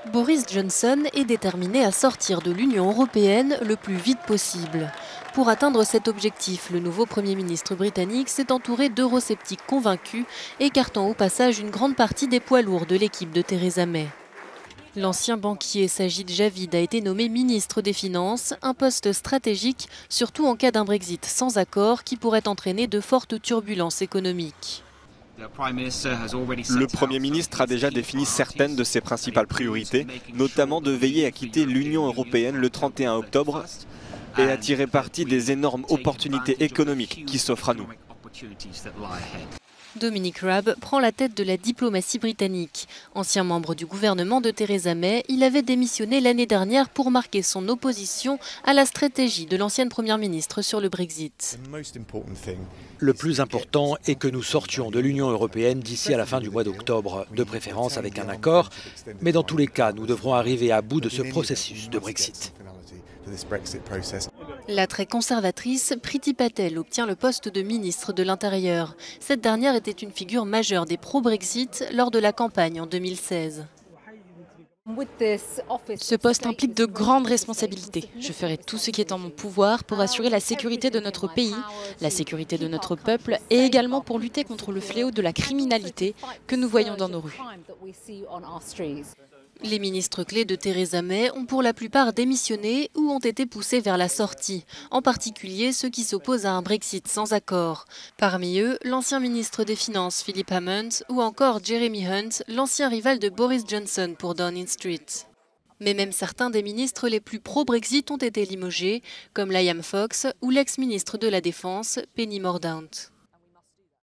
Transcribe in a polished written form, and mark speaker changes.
Speaker 1: Boris Johnson est déterminé à sortir de l'Union européenne le plus vite possible. Pour atteindre cet objectif, le nouveau Premier ministre britannique s'est entouré d'eurosceptiques convaincus, écartant au passage une grande partie des poids lourds de l'équipe de Theresa May. L'ancien banquier Sajid Javid a été nommé ministre des Finances, un poste stratégique, surtout en cas d'un Brexit sans accord qui pourrait entraîner de fortes turbulences économiques.
Speaker 2: Le Premier ministre a déjà défini certaines de ses principales priorités, notamment de veiller à quitter l'Union européenne le 31 octobre et à tirer parti des énormes opportunités économiques qui s'offrent à nous.
Speaker 1: Dominic Raab prend la tête de la diplomatie britannique. Ancien membre du gouvernement de Theresa May, il avait démissionné l'année dernière pour marquer son opposition à la stratégie de l'ancienne première ministre sur le Brexit.
Speaker 3: Le plus important est que nous sortions de l'Union européenne d'ici à la fin du mois d'octobre, de préférence avec un accord, mais dans tous les cas, nous devrons arriver à bout de ce processus de Brexit.
Speaker 1: La très conservatrice Priti Patel obtient le poste de ministre de l'Intérieur. Cette dernière était une figure majeure des pro-Brexit lors de la campagne en 2016.
Speaker 4: Ce poste implique de grandes responsabilités. Je ferai tout ce qui est en mon pouvoir pour assurer la sécurité de notre pays, la sécurité de notre peuple et également pour lutter contre le fléau de la criminalité que nous voyons dans nos rues.
Speaker 1: Les ministres clés de Theresa May ont pour la plupart démissionné ou ont été poussés vers la sortie, en particulier ceux qui s'opposent à un Brexit sans accord. Parmi eux, l'ancien ministre des Finances Philip Hammond ou encore Jeremy Hunt, l'ancien rival de Boris Johnson pour Downing Street. Mais même certains des ministres les plus pro-Brexit ont été limogés, comme Liam Fox ou l'ex-ministre de la Défense Penny Mordaunt.